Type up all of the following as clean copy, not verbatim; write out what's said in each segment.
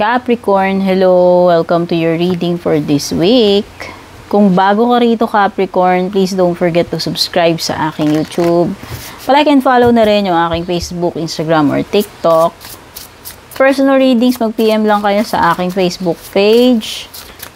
Capricorn, hello! Welcome to your reading for this week. Kung bago ka rito, Capricorn, please don't forget to subscribe sa aking YouTube. Like and follow na rin yung aking Facebook, Instagram, or TikTok. Personal readings, mag-PM lang kayo sa aking Facebook page.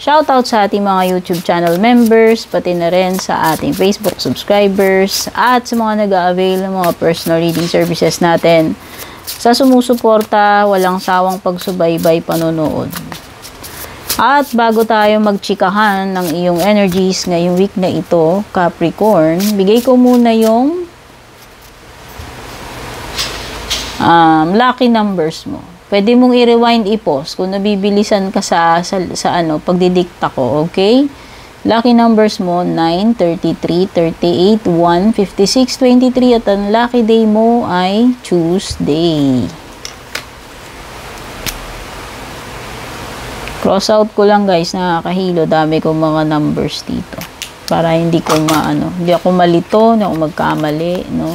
Shoutout sa ating mga YouTube channel members, pati na rin sa ating Facebook subscribers, at sa mga nag-a-avail ng mga personal reading services natin. Sa sumusuporta, walang sawang pagsubaybay, panonood. At bago tayo magchikahan ng iyong energies ngayong week na ito, Capricorn, bigay ko muna yung lucky numbers mo. Pwede mong i-rewind, i-pause kung nabibilisan ka sa pagdidikta ko, okay? Lucky numbers mo, 9, 33, 38, 1, 56, 23, at ang lucky day mo ay Tuesday. Cross out ko lang guys, nakakahilo, dami kong mga numbers dito. Para hindi ko hindi ako malito, hindi ako magkamali, no?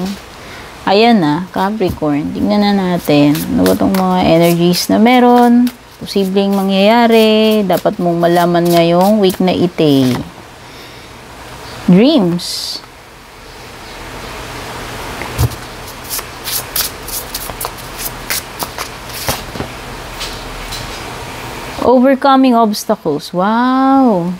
Ayan na, Capricorn, tingnan na natin. Ano ba itong mga energies na meron? Posibleng mangyayari, dapat mong malaman ngayong week na ite. Dreams. Overcoming obstacles. Wow!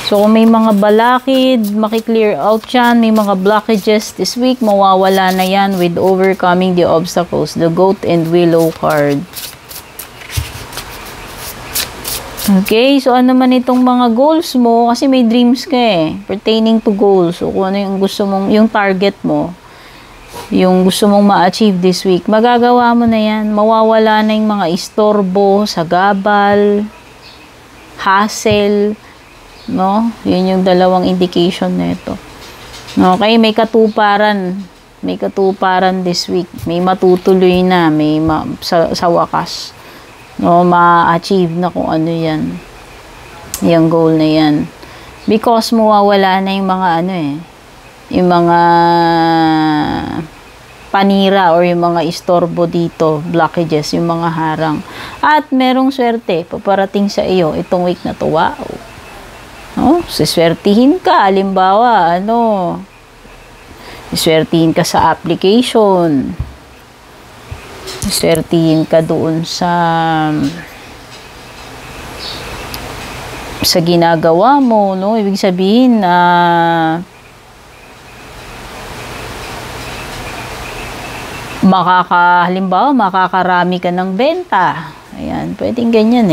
So, kung may mga balakid, makiklear out yan. May mga blockages this week, mawawala na yan with overcoming the obstacles. The Goat and Willow card. Okay, so ano man itong mga goals mo, kasi may dreams ka pertaining to goals. So, kung ano yung gusto mong, yung target mo, yung gusto mong ma-achieve this week, magagawa mo na yan. Mawawala na yung mga istorbo, sagabal, hassle, no? Yun yung dalawang indication na ito. Okay, may katuparan. May katuparan this week. May matutuloy na, sa wakas. No, ma-achieve na kung ano yan. Yung goal na yan. Because mawawala na yung mga yung mga panira or yung mga istorbo dito, blockages, yung mga harang. At merong swerte paparating sa iyo itong week na to. Wow. No? Siswertihin ka, halimbawa, siswertihin ka sa application. Siswertihin ka doon sa ginagawa mo, no? Ibig sabihin na halimbawa, makakarami ka ng benta. Ayan, pwedeng ganyan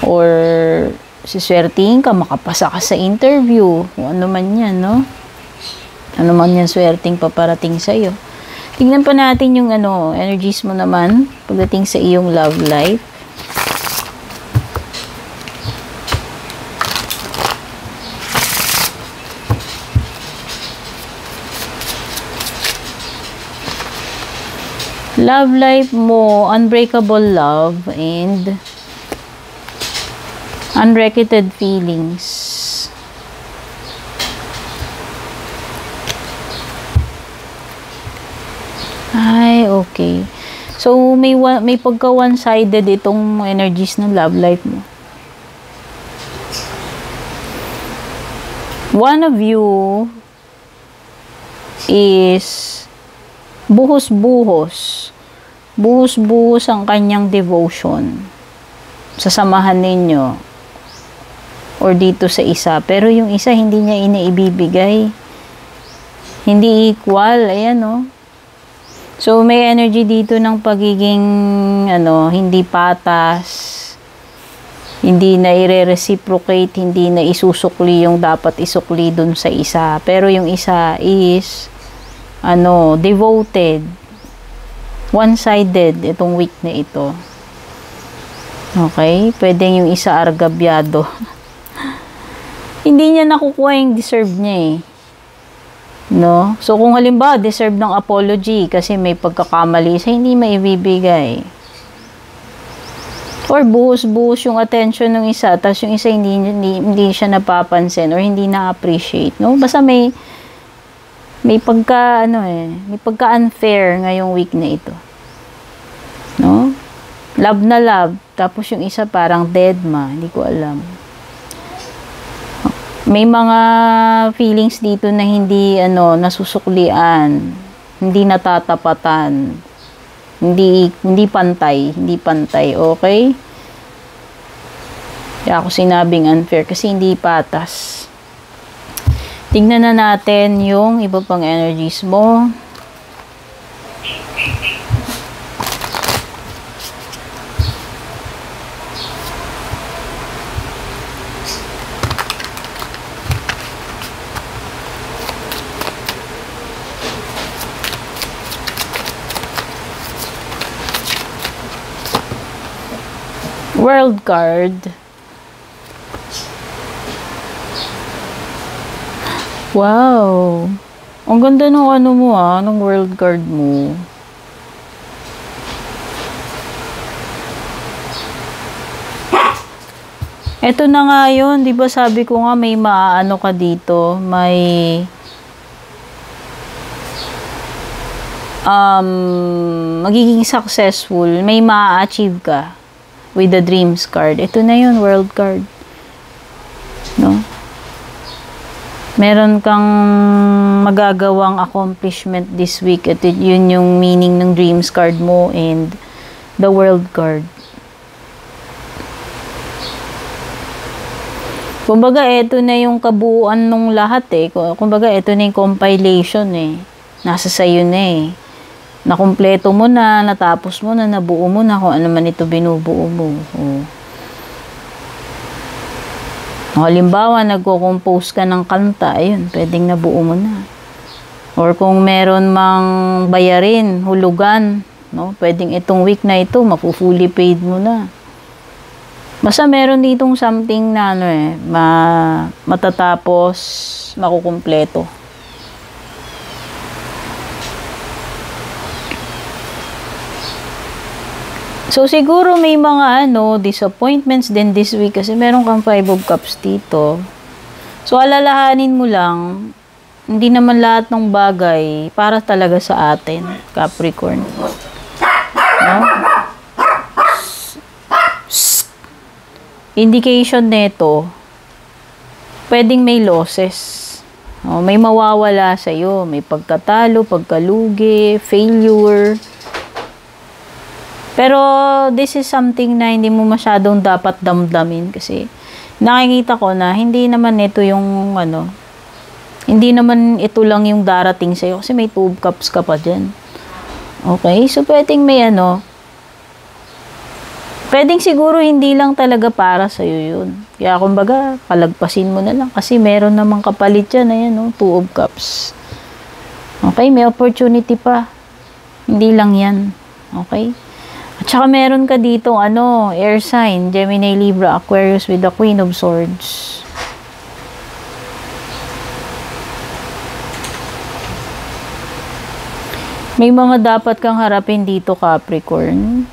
Or siswertihin ka, makapasa ka sa interview. Kung ano man yan, no? Ano man yan, swerting paparating sa'yo. Tingnan pa natin yung energies mo naman pagdating sa iyong love life. Love life mo, unbreakable love and unrequited feelings. Ay, okay. So, may pagka one-sided itong energies ng love life mo. One of you is buhos-buhos ang kanyang devotion sa samahan ninyo or dito sa isa. Pero yung isa, hindi niya inaibibigay. Hindi equal. Ayan, So, may energy dito ng pagiging, hindi patas, hindi na i-reciprocate, hindi na isusukli yung dapat isukli dun sa isa. Pero yung isa is, devoted, one-sided itong week na ito. Okay? Pwedeng yung isa argabyado. Hindi niya nakukuha yung deserve niya No? So, kung halimbawa, deserve ng apology kasi may pagkakamali sa hindi maibibigay. Or buhos-buhos yung attention ng isa, tapos yung isa hindi siya napapansin or hindi na-appreciate. No? Basta may pagka, may pagka-unfair ngayong week na ito. No? love na love. Tapos yung isa parang dead ma. Hindi ko alam. May mga feelings dito na hindi nasusuklian, hindi natatapatan, hindi pantay, okay? Kaya ako sinabing unfair kasi hindi patas. Tingnan na natin yung iba pang energies mo. World card. Wow. Ang ganda ng mo ng world card mo. Ito na nga yun, di ba sabi ko nga may maaano ka dito, may magiging successful, may ma-achieve ka with the dreams card. Ito na yun, world card. No? Meron kang magagawang accomplishment this week. Ito yun yung meaning ng dreams card mo and the world card. Kumbaga, ito na yung kabuuan nung lahat eh. Kumbaga, ito na yung compilation eh. Nasa sayo na eh. Nakumpleto mo na, natapos mo na, nabuo mo na kung ano man ito binubuo mo. Oh. Halimbawa, nagko-compose ka ng kanta, ayun, pwedeng nabuo mo na. Or kung meron mang bayarin, hulugan, no? Pwedeng itong week na ito, mapu-fully paid mo na. Basta meron ditong something na matatapos, makukumpleto. So, siguro may mga disappointments din this week kasi meron kang 5 of Cups dito. So, alalahanin mo lang, hindi naman lahat ng bagay para talaga sa atin, Capricorn. No? Indication nito, pwedeng may losses. May mawawala sa'yo, may pagkatalo, pagkalugi, failure. Pero, this is something na hindi mo masyadong dapat damdamin kasi nakikita ko na hindi naman ito yung hindi naman ito lang yung darating sa'yo kasi may 2 of Cups ka pa dyan. Okay? So, pwedeng may pwedeng siguro hindi lang talaga para sa'yo yun. Kaya, kumbaga, palagpasin mo na lang kasi meron namang kapalit yan. Ayan, 2 of Cups. Okay? May opportunity pa. Hindi lang yan. Okay? At saka meron ka dito, air sign, Gemini, Libra, Aquarius with the Queen of Swords. May mga dapat kang harapin dito, Capricorn.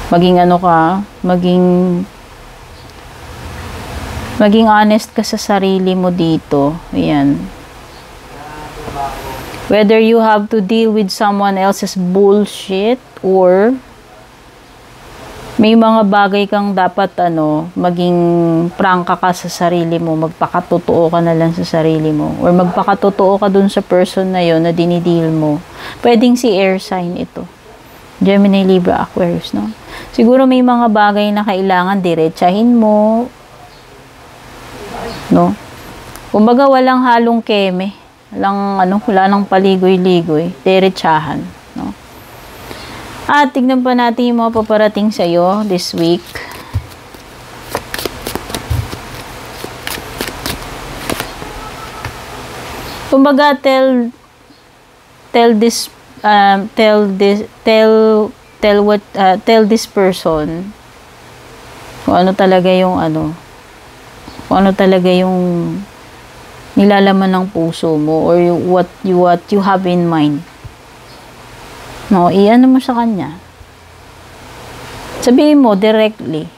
Maging maging honest ka sa sarili mo dito. Ayan. Whether you have to deal with someone else's bullshit or may mga bagay kang dapat maging prangka ka sa sarili mo, magpakatotoo ka na lang sa sarili mo or magpakatotoo ka dun sa person na yon na dinideal mo. Pwedeng si air sign ito. Gemini, Libra, Aquarius, no? Siguro may mga bagay na kailangan diretsahin mo, no? Kumbaga walang halong keme. Wala nang paligoy-ligoy, diretsahan, no? At tignan pa natin yung mga paparating sa'yo this week. Kumbaga, tell this person kung ano talaga yung nilalaman ng puso mo or what you have in mind. No, iano mo sa kanya. Sabihin mo directly.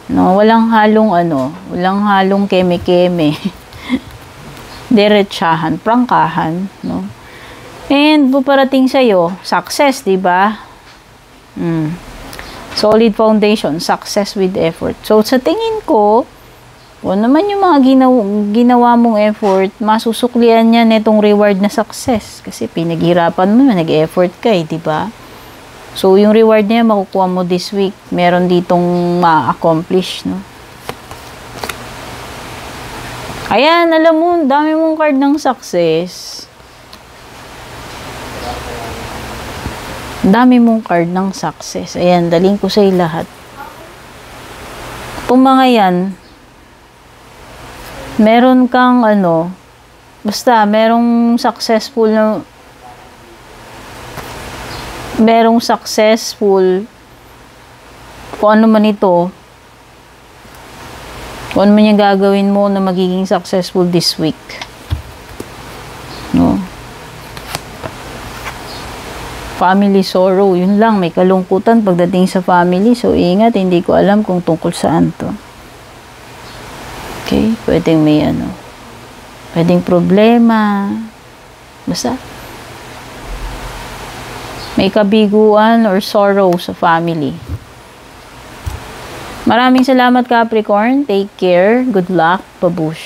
No, walang halong keme-keme. Diretsahan, prangkahan, no. And puparating sa'yo, success, di ba? Solid foundation, success with effort. So, sa tingin ko, kung naman yung mga ginawa mong effort, masusuklian niya netong reward na success. Kasi pinaghirapan mo, nag-effort ka di ba? So, yung reward niya, makukuha mo this week. Meron ditong ma-accomplish, no? Ayan, alam mo, dami mong card ng success. Dami mong card ng success. Ayan, daling ko sa'yo lahat. Itong mga yan, meron kang basta merong successful kung ano man ito, kung ano man yung gagawin mo na magiging successful this week. No? Family sorrow, yun lang, may kalungkutan pagdating sa family. So, ingat, hindi ko alam kung tungkol saan to. Okay, pwedeng may pwedeng problema. Basta, may kabiguan or sorrow sa family. Maraming salamat, Capricorn. Take care. Good luck. Babush.